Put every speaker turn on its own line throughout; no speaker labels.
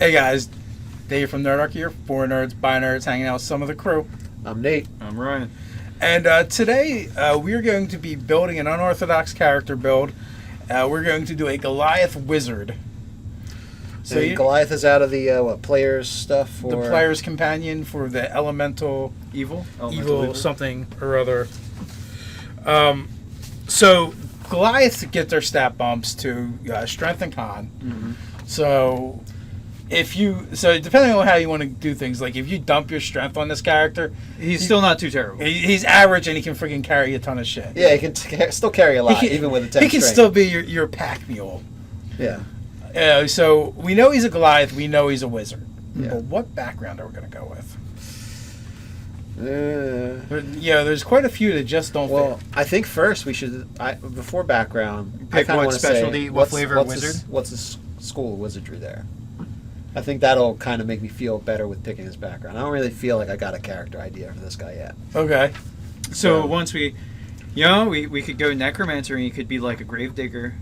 Hey guys, Dave from Nerdarchy here. 4 nerds, by nerds, hanging out with some of the crew.
I'm Nate.
I'm Ryan.
And today we're going to be building an unorthodox character build. We're going to do a Goliath wizard.
So Goliath is out of the players stuff?
The player's companion for the elemental
Evil
something or other. So Goliaths get their stat bumps to strength and con.
Mm-hmm.
So depending on how you want to do things, like if you dump your strength on this character,
he's still not too terrible.
He's average and he can freaking carry a ton of shit.
Yeah, he can still carry a lot, even with a 10
He can
strength.
still be your pack mule.
Yeah.
So we know he's a Goliath. We know he's a wizard.
Yeah.
But what background are we going to go with? There's quite a few that just don't fit.
I think first we should, before background,
pick what specialty, what flavor of wizard.
What's his school of wizardry there? I think that'll kind of make me feel better with picking his background. I don't really feel like I got a character idea for this guy yet.
Okay.
So once we could go necromancer, and he could be like a gravedigger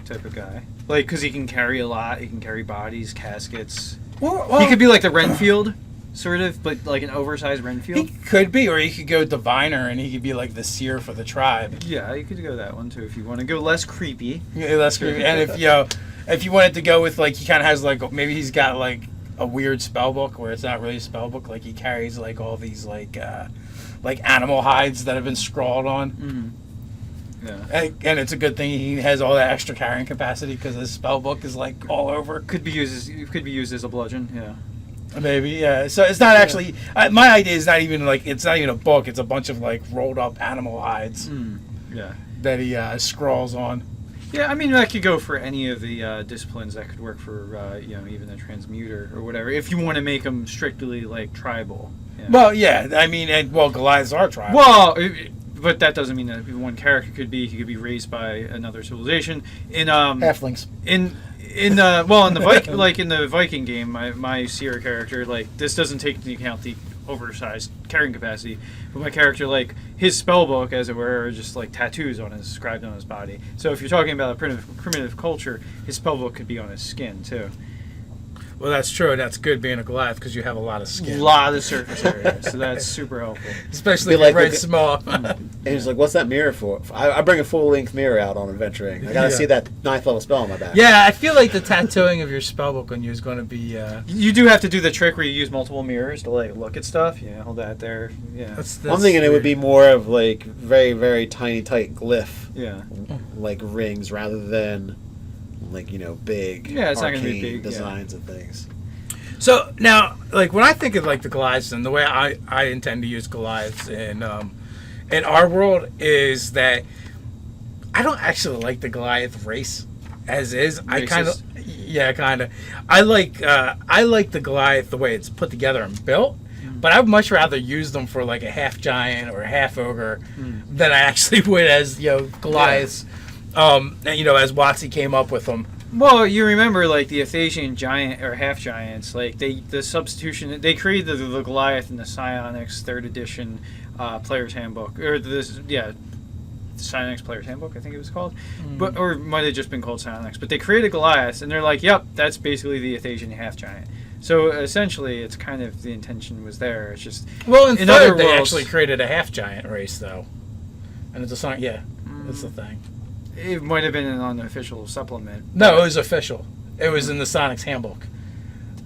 type of guy, like because he can carry a lot. He can carry bodies, caskets.
Well,
he could be like the Renfield, sort of, but like an oversized Renfield.
He could be, or he could go diviner, and he could be like the seer for the tribe.
Yeah, you could go that one too if you want to go less creepy.
Yeah, less creepy. And if you wanted to go with like he kind of has like maybe he's got like a weird spell book where it's not really a spell book, like he carries like all these like animal hides that have been scrawled on.
Mm-hmm. Yeah,
and it's a good thing he has all that extra carrying capacity because his spell book is like all over.
Could be used as a bludgeon. Yeah.
Maybe, yeah. So it's not actually. My idea is not even like it's not even a book. It's a bunch of like rolled up animal hides.
Yeah.
That he scrawls on.
Yeah, I mean that could go for any of the disciplines. That could work for even a transmuter or whatever. If you want to make them strictly like tribal. Yeah.
Well, yeah. I mean, Goliaths are tribal.
Well. But that doesn't mean that one character could be raised by another civilization. In
halflings.
In the Viking game, my seer character, like this doesn't take into account the oversized carrying capacity, but my character, like his spell book, as it were, are just like tattoos inscribed on his body. So if you're talking about a primitive culture, his spell book could be on his skin too.
Well, that's true. That's good being a Goliath because you have a lot of skin.
A lot of surface area, so that's super helpful.
Especially if you're small.
And he's like, what's that mirror for? I bring a full-length mirror out on adventuring. I gotta see that 9th level spell on my back.
Yeah, I feel like the tattooing of your spellbook on you is going to be...
You do have to do the trick where you use multiple mirrors to like look at stuff. Yeah, hold that there. Yeah.
That's I'm thinking it would be more of like very, very tiny, tight glyph.
Yeah.
Like rings rather than... like big
it's not gonna be big
designs and things.
So now, like when I think of like the Goliaths and the way I intend to use Goliaths in our world is that I don't actually like the Goliath race as is. I kind of I like the Goliath the way it's put together and built. But I would much rather use them for like a half giant or a half ogre than I actually would as Goliaths. Yeah. As WotC came up with them.
Well, you remember like the Athasian giant or half giants, like the substitution they created the Goliath in the Psionics 3rd edition player's handbook, or Psionics player's handbook, I think it was called, or it might have just been called Psionics. But they created Goliath, and they're like, "Yep, that's basically the Athasian half giant." So essentially, it's kind of the intention was there. It's just
in other worlds, they actually created a half giant race though, and it's a sign. Yeah, that's the thing.
It might have been an unofficial supplement.
No, it was official. It was in the Sonic's handbook.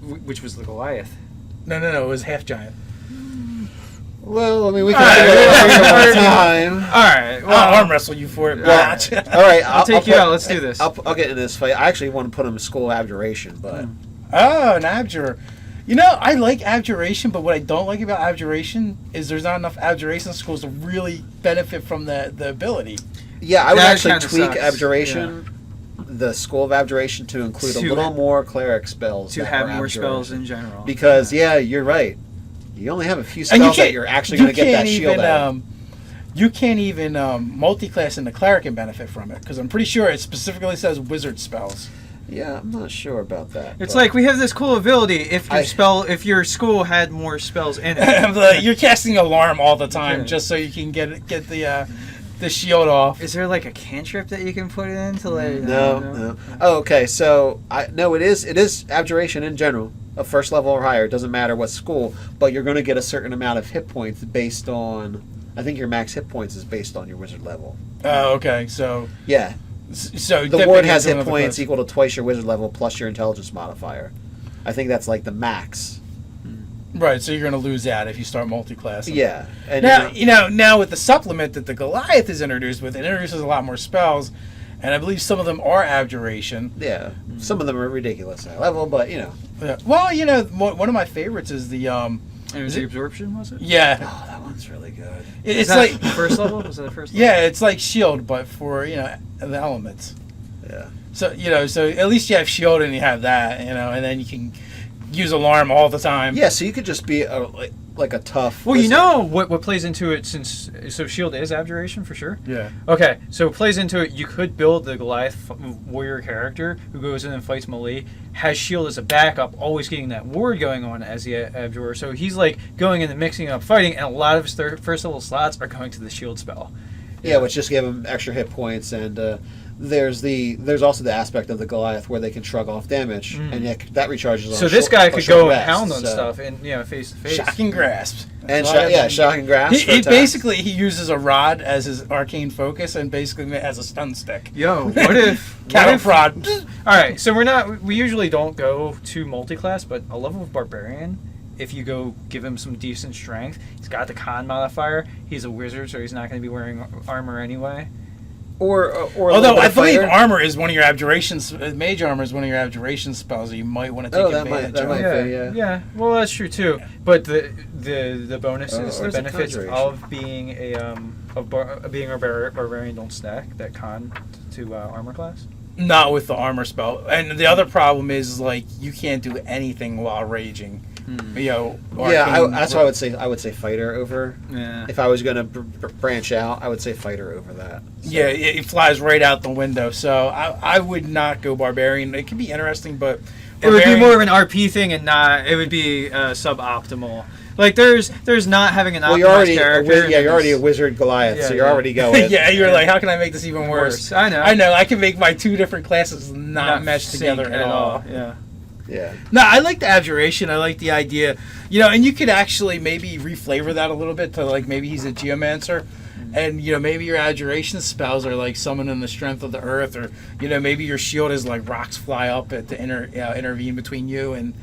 Which was the Goliath.
No, it was half giant.
Well, I mean, we can time.
All right. Well,
I'll arm wrestle you for it.
All right.
I'll take you out. Let's do this.
I'll get into this fight. I actually want to put him in School of Abjuration, but...
Oh, an Abjure. I like Abjuration, but what I don't like about Abjuration is there's not enough Abjuration schools to really benefit from the ability.
Yeah, I would actually tweak Abjuration, the School of Abjuration, to include a little more cleric spells.
To have more spells in general.
Because, you're right. You only have a few spells that you're actually going to get that shield out.
You can't even multi-class into cleric and benefit from it, because I'm pretty sure it specifically says wizard spells.
Yeah, I'm not sure about that.
It's like we have this cool ability if your school had more spells in it.
You're casting alarm all the time just so you can get the the shield off.
Is there like a cantrip that you can put in to like?
No. Oh, okay. So it is abjuration in general, a first level or higher. It doesn't matter what school, but you're going to get a certain amount of hit points based on. I think your max hit points is based on your wizard level.
Oh, okay. So
yeah.
So
the ward has hit points equal to twice your wizard level plus your intelligence modifier. I think that's like the max.
Right, so you're going to lose that if you start multi-classing.
Yeah. And
now with the supplement that the Goliath is introduced with, it introduces a lot more spells, and I believe some of them are abjuration.
Yeah, some of them are ridiculous high level, but
Yeah. Well, one of my favorites is the
It was the absorption, was it?
Yeah.
Oh, that one's really good.
It's like
first level. Was that the first level?
Yeah, it's like shield, but for the elements.
Yeah.
So so at least you have shield and you have that, and then you can use alarm all the time.
Yeah, so you could just be like a tough.
Well, what plays into it so shield is abjuration for sure.
Yeah.
Okay, so it plays into it. You could build the Goliath warrior character who goes in and fights melee, has shield as a backup, always getting that ward going on as the abjurer. So he's like going in and mixing up fighting, and a lot of his first level slots are going to the shield spell.
Yeah, which just give him extra hit points, and there's also the aspect of the Goliath where they can shrug off damage, and that recharges.
So
on
this guy could
short
go and
rest,
pound on stuff and face to face.
Shocking grasp.
And shocking grasp.
He uses a rod as his arcane focus and basically has a stun stick.
Yo, what if
cattle prod?
All right, so we usually don't go to multi-class, but a level of Barbarian. If you go give him some decent strength, he's got the con modifier. He's a wizard, so he's not going to be wearing armor anyway.
Or
although I believe armor is one of your abjurations, mage armor is one of your abjuration spells. You might want to take advantage of.
Yeah. Well, that's true too. But the bonuses, the benefits of being being a barbarian don't stack that con to armor class.
Not with the armor spell, and the other problem is like you can't do anything while raging.
That's why I would say fighter over.
Yeah.
If I was going to branch out, I would say fighter over that. So.
Yeah, it flies right out the window. So I would not go barbarian. It could be interesting, but
it would be more of an RP thing, and not. It would be suboptimal. Like there's not having an optimized character.
You're already a wizard Goliath, so you're already going.
You're like, how can I make this even worse?
I know.
I can make my two different classes not mesh together at all.
Yeah.
Yeah.
No, I like the abjuration. I like the idea, and you could actually maybe reflavor that a little bit to like maybe he's a geomancer, and maybe your abjuration spells are like summoning the strength of the earth, or maybe your shield is like rocks fly up to intervene between you and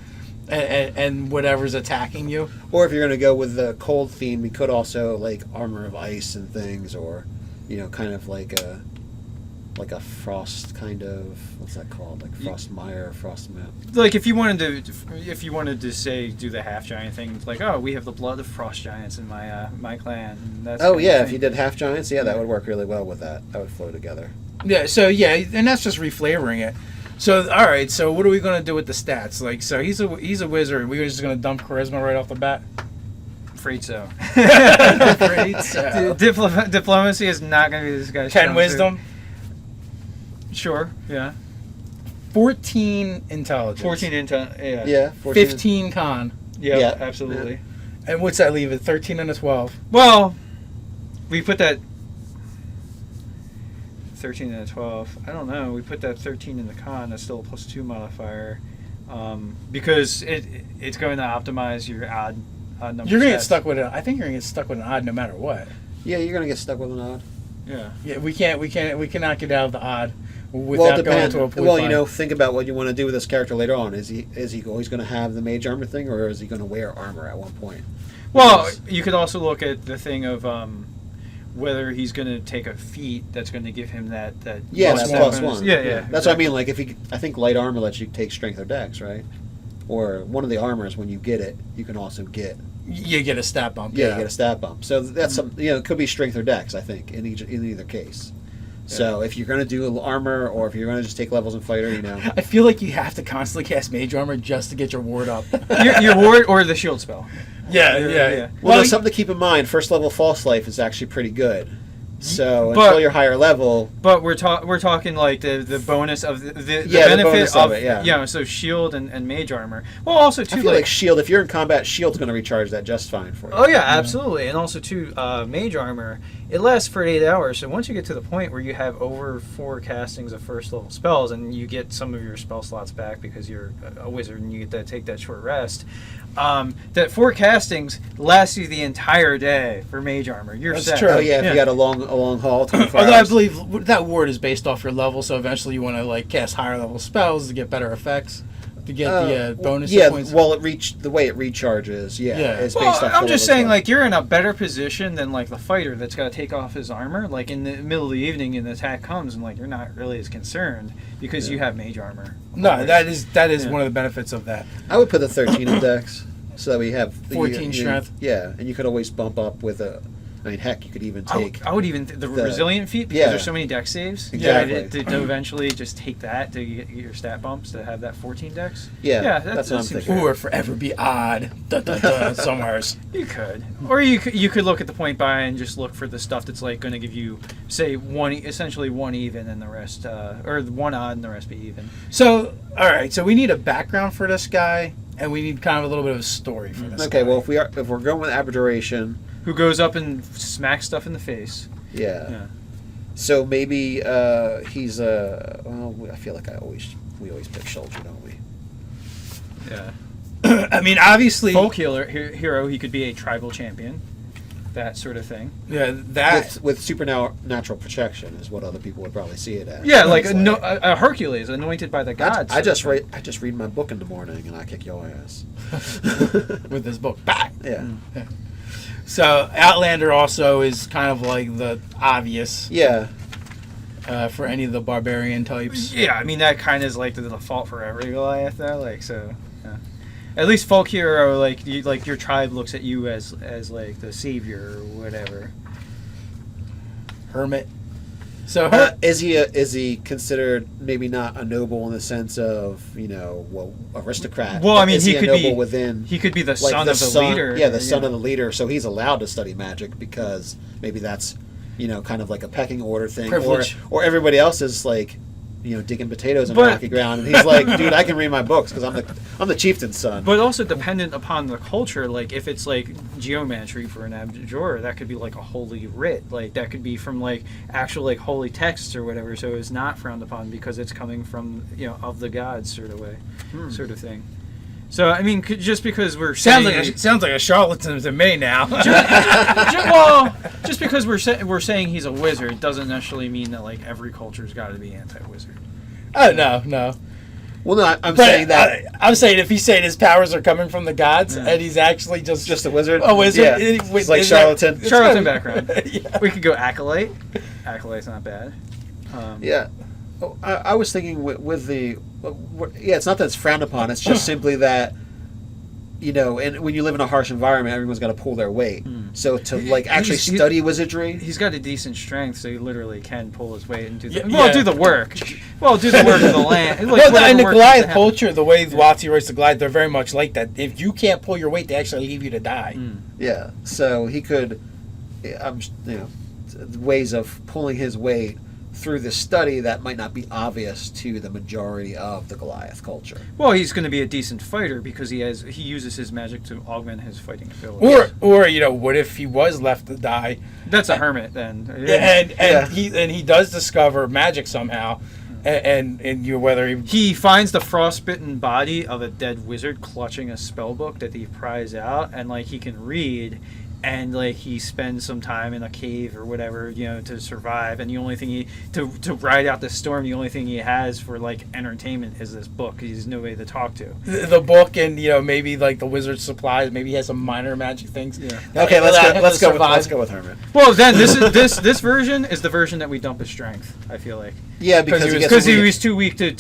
whatever's attacking you.
Or if you're going to go with the cold theme, we could also like armor of ice and things, or kind of like a frost kind of, what's that called, like frostmire, frostmap.
Like if you wanted to say do the half giant thing, it's like, oh, we have the blood of frost giants in my clan. And that's
if you did half giants, that would work really well with that. That would flow together.
Yeah. So and that's just reflavoring it. So all right. So what are we gonna do with the stats? Like, so he's a wizard. We're just gonna dump charisma right off the bat.
Afraid so.
Afraid so.
Diplomacy is not gonna be this guy's
10 wisdom.
Sure, yeah.
14 intelligence.
14 intelligence, yeah.
Yeah,
15 con.
Yeah, absolutely.
Yeah. And what's that leave it? 13 and a 12.
Well, we put that 13 and a 12. I don't know. We put that 13 in the con. That's still a +2 modifier. Because it's going to optimize your odd number.
You're going to get stuck with it. I think you're going to get stuck with an odd no matter what.
Yeah, you're going to get stuck with an odd.
Yeah.
Yeah, we cannot get out of the odd without going to a point.
Well, think about what you want to do with this character later on. Is he always going to have the mage armor thing, or is he going to wear armor at one point?
Well, you could also look at the thing of whether he's going to take a feat that's going to give him that
+1.
Yeah.
That's what I mean. Like I think light armor lets you take strength or dex, right? Or one of the armors, when you get it, you can also get.
You get a stat bump.
Yeah, you get a stat bump. So that's it could be strength or dex, I think, in either case. Yeah. So if you're going to do armor, or if you're going to just take levels in fighter,
I feel like you have to constantly cast mage armor just to get your ward up.
your ward or the shield spell.
Yeah.
Well, there's something to keep in mind. First level false life is actually pretty good. So
But-
until you're higher level,
But we're talking like the bonus of the
Yeah, the
benefit
bonus of it, yeah.
you know, so shield and mage armor. Well, also
I
too
feel like shield. If you're in combat, shield's going to recharge that just fine for you.
oh yeah, absolutely, and also too mage armor. It lasts for 8 hours. So once you get to the point where you have over 4 castings of first level spells, and you get some of your spell slots back because you're a wizard and you get to take that short rest. That 4 castings last you the entire day for mage armor. You're
That's
set.
true.
Oh yeah, if you got a long haul, 24
Although I
hours.
believe that ward is based off your level, so eventually you want to like cast higher level spells to get better effects, to get the bonus
yeah,
points.
well, the way it recharges,
Yeah.
is
Well,
based off.
I'm
the
just
level
saying,
as well.
like, you're in a better position than, like, the fighter that's got to take off his armor. Like, in the middle of the evening, and the attack comes, and, like, you're not really as concerned because you have mage armor.
No, that is
Yeah.
one of the benefits of that.
I would put the 13 in dex, so that we have
14 strength.
Yeah, and you could always bump up with a. I mean, heck, you could even take.
I would even the resilient feat because
yeah.
there's so many dex saves.
Exactly.
To eventually just take that to get your stat bumps to have that 14 dex.
Yeah,
that
that's what I'm
seems
thinking.
Or forever be odd. Dun, dun, dun, somewheres.
You could, or you could look at the point buy and just look for the stuff that's like going to give you, say, essentially one even and the rest, or one odd and the rest be even.
So, all right. So we need a background for this guy, and we need kind of a little bit of a story for this.
Okay,
guy.
well, if we're going with abjuration,
Who goes up and smacks stuff in the face?
yeah.
Yeah.
So maybe he's well, I feel like we always pick soldier, don't we?
Yeah.
I mean, obviously,
Folk hero, he could be a tribal champion, that sort of thing.
yeah, that.
With supernatural protection is what other people would probably see it as.
Yeah, like
It's
a Hercules, anointed by the gods.
I just read my book in the morning and I kick your ass.
with this book back.
Yeah.
So Outlander also is kind of like the obvious
Yeah.
for any of the barbarian types.
Yeah, I mean that kind of is like the default for every Goliath, though. Like so, yeah. At least folk hero, like your tribe looks at you as like the savior or whatever.
Hermit. So
Is he considered maybe not a noble in the sense of aristocrat?
Well, I mean,
is
he
a
could
noble
be
within
He could be the
like
son of the leader.
Yeah, the son of the leader. So he's allowed to study magic because maybe that's kind of like a pecking order thing,
Privilege.
or everybody else is like digging potatoes in
But-
rocky ground, and he's like, dude, I can read my books because I'm the chieftain's son.
But also dependent upon the culture, like if it's like geometry for an abjurer, that could be like a holy writ, like that could be from like actual like holy texts or whatever. So it's not frowned upon because it's coming from of the gods sort of way, sort of thing. So I mean, just because we're
sounds
saying,
like a charlatan to me now.
well, just because we're saying he's a wizard doesn't necessarily mean that like every culture's got to be anti-wizard.
Oh no.
Well, no, I'm
But
saying that
I'm saying if he's saying his powers are coming from the gods
Yeah.
and he's actually
just a wizard.
a wizard,
Yeah. It's like charlatan.
Charlatan background.
Yeah.
We could go acolyte. Acolyte's not bad.
Yeah. Oh, I was thinking with the it's not that it's frowned upon. It's just simply that and when you live in a harsh environment, everyone's got to pull their weight. So to like actually
He's-
study wizardry,
He's got a decent strength, so he literally can pull his weight and do the
Yeah.
do the work. Well, do the work of the land. Like,
Well,
whatever
in the
work
Goliath
needs to happen.
culture, the way Watsy writes the Goliath, they're very much like that. If you can't pull your weight, they actually leave you to die.
yeah. So he could, ways of pulling his weight through the study that might not be obvious to the majority of the Goliath culture.
Well, he's going to be a decent fighter because he uses his magic to augment his fighting ability.
Or what if he was left to die?
That's a hermit then.
And he does discover magic somehow, and whether
He finds the frostbitten body of a dead wizard clutching a spell book that he pries out, and like he can read, and like he spends some time in a cave or whatever, to survive. And the only thing to ride out the storm, the only thing he has for like entertainment is this book. He has nobody to talk to.
the book and maybe like the wizard supplies, maybe he has some minor magic things.
Yeah.
Okay, let's go with Hermit.
Well, then this version is the version that we dump his strength. I feel like
Yeah, because
he was too weak to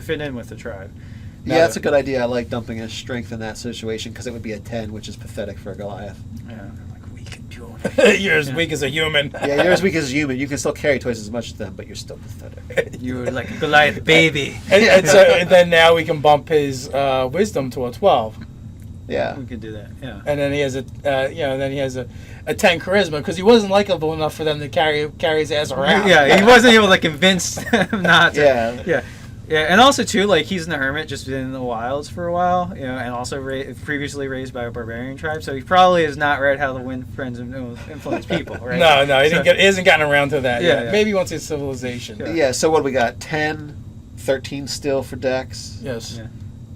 fit in with the tribe.
Yeah, that's a good idea. I like dumping his strength in that situation because it would be a 10, which is pathetic for a Goliath.
Yeah, like weak and puny.
You're as weak as a human.
Yeah, you're as weak as a human. You can still carry twice as much as them, but you're still pathetic.
You're like a Goliath baby.
and then now we can bump his wisdom to a 12.
Yeah.
We could do that. Yeah.
And then he has a 10 charisma because he wasn't likable enough for them to carry his ass around.
Yeah, he wasn't able to convince them not to.
Yeah.
Yeah. Yeah, and also too, like he's in the hermit, just been in the wilds for a while, and also previously raised by a barbarian tribe, so he probably has not read How the Wind Friends Influence People, right?
No, he hasn't gotten around to that yet.
Yeah.
Maybe once his civilization.
Yeah, so what do we got? 10, 13 still for Dex.
Yes.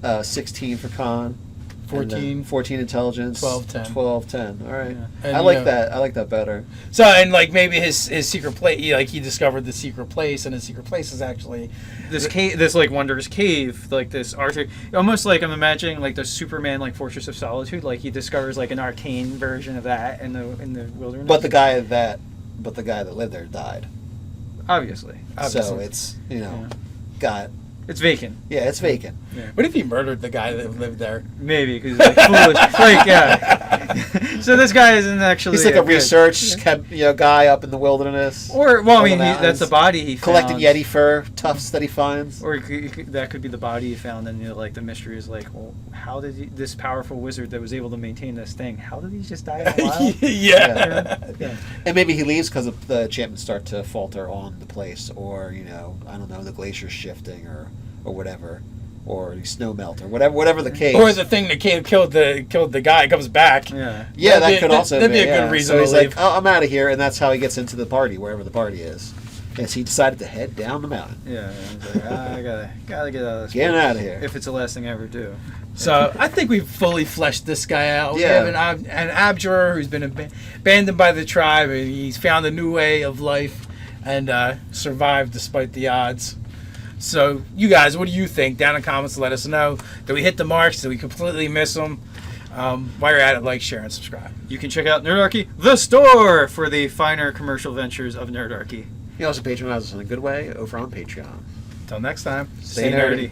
Yeah.
16 for Con.
14.
14 intelligence.
12, 10.
12, 10. All right.
Yeah.
And,
I like that. I like that better.
So, and like maybe his secret place, he discovered the secret place, and his secret place is actually
This cave, this like wondrous cave, like this almost like I'm imagining like the Superman like Fortress of Solitude, like he discovers like an arcane version of that in the wilderness.
But the guy that lived there died.
Obviously.
So it's got
It's vacant.
yeah, it's vacant.
What if he murdered the guy that lived there?
Maybe because like foolish. Like yeah. So this guy isn't actually.
He's like a
good-
research guy up in the wilderness.
Or well, I
Or the
mean, that's a
mountains.
body he
Collecting
found.
Yeti fur, tufts that he finds.
Or that could be the body he found, and like the mystery is like, well, how did this powerful wizard that was able to maintain this thing? How did he just die in the wild?
Yeah.
And maybe he leaves because the enchantments start to falter on the place, or I don't know, the glacier's shifting, or whatever, or snow melt, or whatever the case.
Or the thing that killed the guy comes back.
Yeah.
Yeah,
That'd
that could also
that'd
be
be a good reason
So
to
he's
leave.
like, oh, I'm out of here, and that's how he gets into the party, wherever the party is. As he decided to head down the mountain.
Yeah. He's like, I gotta get out of this.
Get
place,
out of here.
If it's the last thing I ever do.
So I think we've fully fleshed this guy out.
Yeah.
We have an abjurer who's been abandoned by the tribe, and he's found a new way of life and survived despite the odds. So you guys, what do you think? Down in the comments, let us know. Did we hit the marks? Did we completely miss them? While you're at it, like, share, and subscribe.
You can check out Nerdarchy, the store, for the finer commercial ventures of Nerdarchy.
He also patronizes us in a good way over on Patreon.
Until next time,
Stay nerdy.